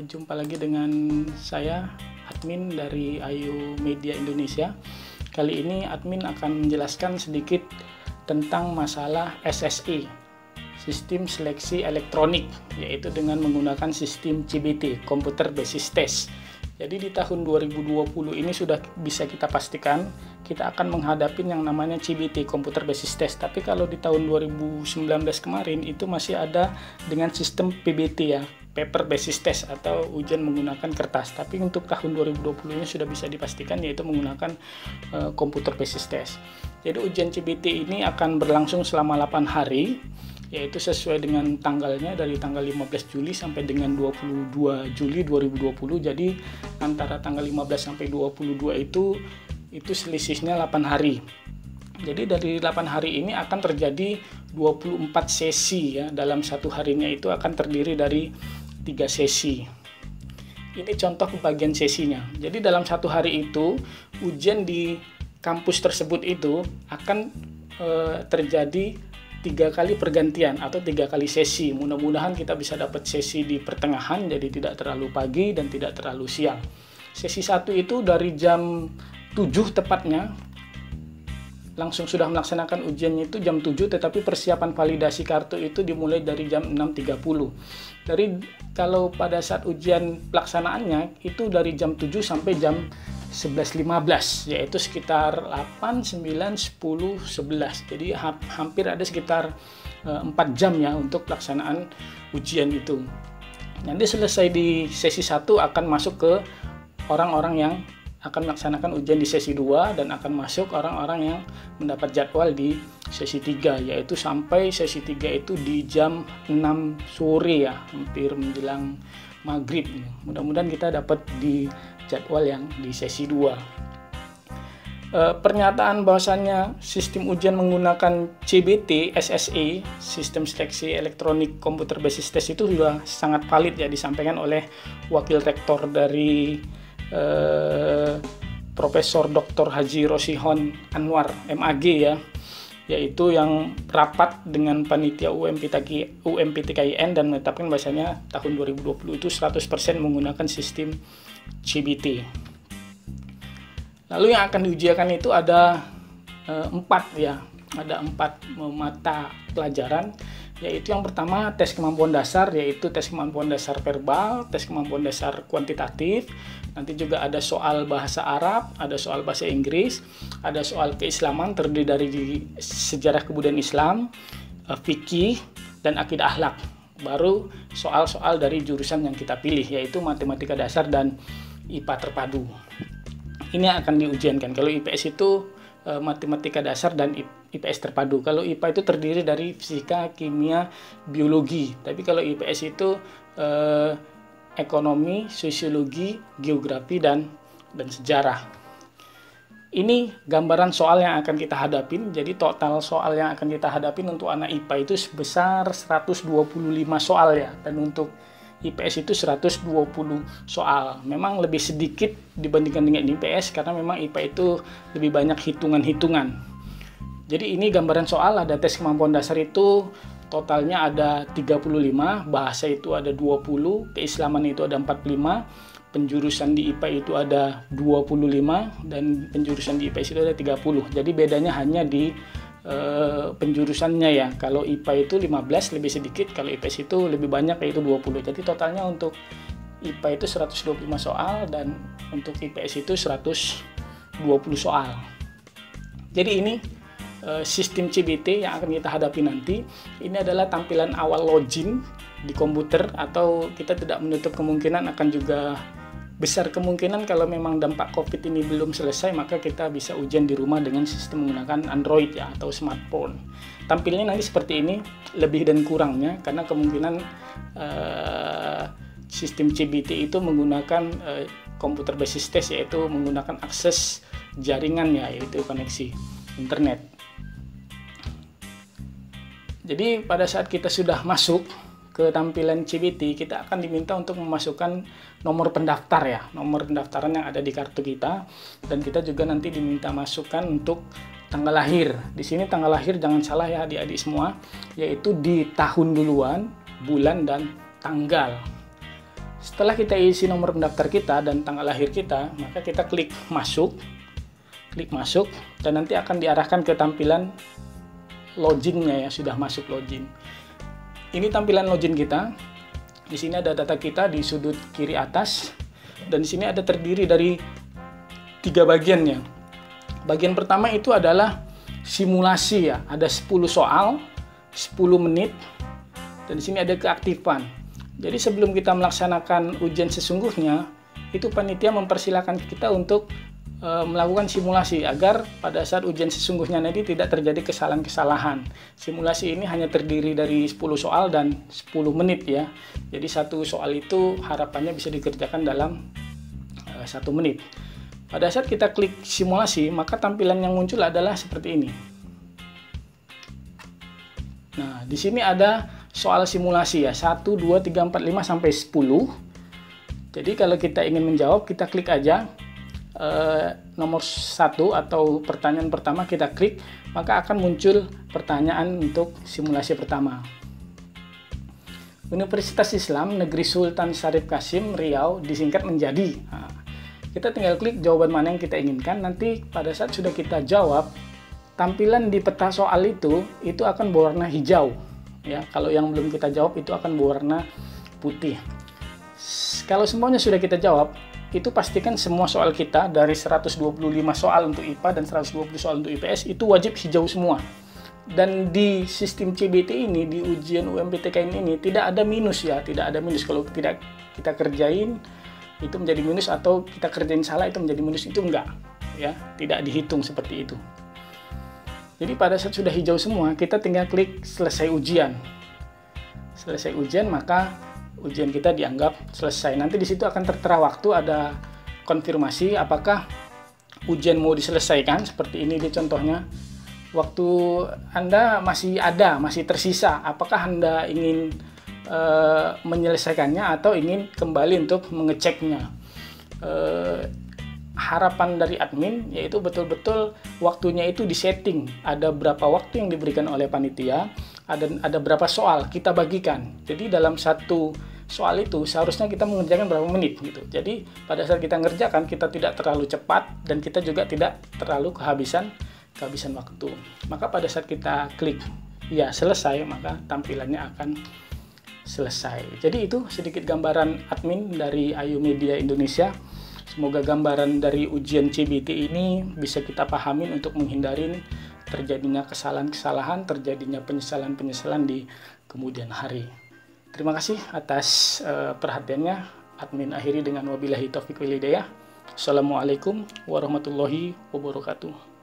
Jumpa lagi dengan saya, admin dari Ayu Media Indonesia. Kali ini admin akan menjelaskan sedikit tentang masalah SSE, Sistem Seleksi Elektronik, yaitu dengan menggunakan sistem CBT, Computer Basis Test. Jadi di tahun 2020 ini sudah bisa kita pastikan kita akan menghadapi yang namanya CBT, Computer Basis Test. Tapi kalau di tahun 2019 kemarin itu masih ada dengan sistem PBT ya, Paper Basis Test atau ujian menggunakan kertas. Tapi untuk tahun 2020 ini sudah bisa dipastikan yaitu menggunakan Computer Basis Test. Jadi ujian CBT ini akan berlangsung selama 8 hari, yaitu sesuai dengan tanggalnya dari tanggal 15 Juli sampai dengan 22 Juli 2020. Jadi antara tanggal 15 sampai 22 itu selisihnya 8 hari. Jadi dari 8 hari ini akan terjadi 24 sesi ya. Dalam satu harinya itu akan terdiri dari 3 sesi. Ini contoh pembagian sesinya. Jadi dalam satu hari itu ujian di kampus tersebut itu akan terjadi 3 kali pergantian atau 3 kali sesi. Mudah-mudahan kita bisa dapat sesi di pertengahan, jadi tidak terlalu pagi dan tidak terlalu siang. Sesi 1 itu dari jam 7 tepatnya, langsung sudah melaksanakan ujiannya itu jam 7, tetapi persiapan validasi kartu itu dimulai dari jam 6.30. Kalau pada saat ujian pelaksanaannya itu dari jam 7 sampai jam 11.15, yaitu sekitar 8, 9, 10, 11. Jadi hampir ada sekitar 4 jam ya untuk pelaksanaan ujian itu. Nanti selesai di sesi 1 akan masuk ke orang-orang yang akan melaksanakan ujian di sesi 2 dan akan masuk orang-orang yang mendapat jadwal di sesi 3, yaitu sampai sesi 3 itu di jam 6 sore ya, hampir menjelang maghrib. Mudah-mudahan kita dapat di jadwal yang di sesi 2. Pernyataan bahwasannya sistem ujian menggunakan CBT, SSE, Sistem Seleksi Elektronik Computer Basis Test itu juga sangat valid ya, disampaikan oleh Wakil Rektor dari Profesor Dr. Haji Rosihon Anwar MAG ya, yaitu yang rapat dengan panitia UMPTKIN dan menetapkan bahasanya tahun 2020 itu 100% menggunakan sistem CBT. Lalu yang akan diujikan itu ada 4 ya, ada 4 mata pelajaran, yaitu yang pertama tes kemampuan dasar, yaitu tes kemampuan dasar verbal, tes kemampuan dasar kuantitatif. Nanti juga ada soal bahasa Arab, ada soal bahasa Inggris, ada soal keislaman terdiri dari sejarah kebudayaan Islam, fikih, dan akidah akhlak. Baru soal-soal dari jurusan yang kita pilih, yaitu matematika dasar dan IPA terpadu. Ini akan diujiankan. Kalau IPS itu matematika dasar dan IPS terpadu. Kalau IPA itu terdiri dari fisika, kimia, biologi. Tapi kalau IPS itu ekonomi, sosiologi, geografi, dan sejarah. Ini gambaran soal yang akan kita hadapin. Jadi total soal yang akan kita hadapin untuk anak IPA itu sebesar 125 soal ya. Dan untuk IPS itu 120 soal. Memang lebih sedikit dibandingkan dengan IPS karena memang IPA itu lebih banyak hitungan-hitungan. Jadi ini gambaran soal, ada tes kemampuan dasar itu totalnya ada 35, bahasa itu ada 20, keislaman itu ada 45, penjurusan di IPA itu ada 25, dan penjurusan di IPS itu ada 30. Jadi bedanya hanya di penjurusannya ya. Kalau IPA itu 15 lebih sedikit, kalau IPS itu lebih banyak yaitu 20. Jadi totalnya untuk IPA itu 125 soal dan untuk IPS itu 120 soal. Jadi ini sistem CBT yang akan kita hadapi nanti. Ini adalah tampilan awal login di komputer, atau kita tidak menutup kemungkinan akan juga besar kemungkinan kalau memang dampak COVID ini belum selesai, maka kita bisa ujian di rumah dengan sistem menggunakan Android ya, atau smartphone. Tampilnya nanti seperti ini, lebih dan kurangnya, karena kemungkinan sistem CBT itu menggunakan computer basis test, yaitu menggunakan akses jaringan ya, yaitu koneksi internet. Jadi pada saat kita sudah masuk ke tampilan CBT, kita akan diminta untuk memasukkan nomor pendaftar ya, nomor pendaftaran yang ada di kartu kita, dan kita juga nanti diminta masukkan untuk tanggal lahir. Di sini tanggal lahir jangan salah ya adik-adik semua, yaitu di tahun duluan, bulan dan tanggal. Setelah kita isi nomor pendaftar kita dan tanggal lahir kita, maka kita klik masuk, dan nanti akan diarahkan ke tampilan loginnya ya, sudah masuk login. Ini tampilan login kita. Di sini ada data kita di sudut kiri atas, dan di sini ada terdiri dari 3 bagiannya. Bagian pertama itu adalah simulasi ya, ada 10 soal, 10 menit, dan di sini ada keaktifan. Jadi sebelum kita melaksanakan ujian sesungguhnya, itu panitia mempersilahkan kita untuk melakukan simulasi agar pada saat ujian sesungguhnya nanti tidak terjadi kesalahan-kesalahan. Simulasi ini hanya terdiri dari 10 soal dan 10 menit ya. Jadi satu soal itu harapannya bisa dikerjakan dalam 1 menit. Pada saat kita klik simulasi, maka tampilan yang muncul adalah seperti ini. Nah, di sini ada soal simulasi ya, 1, 2, 3, 4, 5 sampai 10. Jadi kalau kita ingin menjawab, kita klik aja nomor 1 atau pertanyaan pertama, kita klik, maka akan muncul pertanyaan untuk simulasi pertama. Universitas Islam Negeri Sultan Syarif Qasim Riau disingkat menjadi. Nah, kita tinggal klik jawaban mana yang kita inginkan. Nanti pada saat sudah kita jawab, tampilan di peta soal itu akan berwarna hijau ya. Kalau yang belum kita jawab itu akan berwarna putih. Kalau semuanya sudah kita jawab, itu pastikan semua soal kita dari 125 soal untuk IPA dan 120 soal untuk IPS itu wajib hijau semua. Dan di sistem CBT ini, di ujian UMPTKN ini tidak ada minus ya, tidak ada minus. Kalau tidak kita kerjain itu menjadi minus, atau kita kerjain salah itu menjadi minus, itu enggak ya, tidak dihitung seperti itu. Jadi pada saat sudah hijau semua, kita tinggal klik selesai ujian. Selesai ujian, maka ujian kita dianggap selesai. Nanti di situ akan tertera waktu, ada konfirmasi apakah ujian mau diselesaikan. Seperti ini di contohnya, waktu Anda masih tersisa, apakah Anda ingin menyelesaikannya atau ingin kembali untuk mengeceknya. Harapan dari admin yaitu betul-betul waktunya itu disetting, ada berapa waktu yang diberikan oleh panitia, ada berapa soal kita bagikan. Jadi dalam satu soal itu seharusnya kita mengerjakan berapa menit gitu. Jadi pada saat kita ngerjakan, kita tidak terlalu cepat dan kita juga tidak terlalu kehabisan waktu. Maka pada saat kita klik ya selesai, maka tampilannya akan selesai. Jadi itu sedikit gambaran admin dari Ayu Media Indonesia. Semoga gambaran dari ujian CBT ini bisa kita pahamin untuk menghindari terjadinya kesalahan-kesalahan, terjadinya penyesalan-penyesalan di kemudian hari. Terima kasih atas perhatiannya. Admin akhiri dengan wabillahi taufiq wal hidayah. Assalamualaikum warahmatullahi wabarakatuh.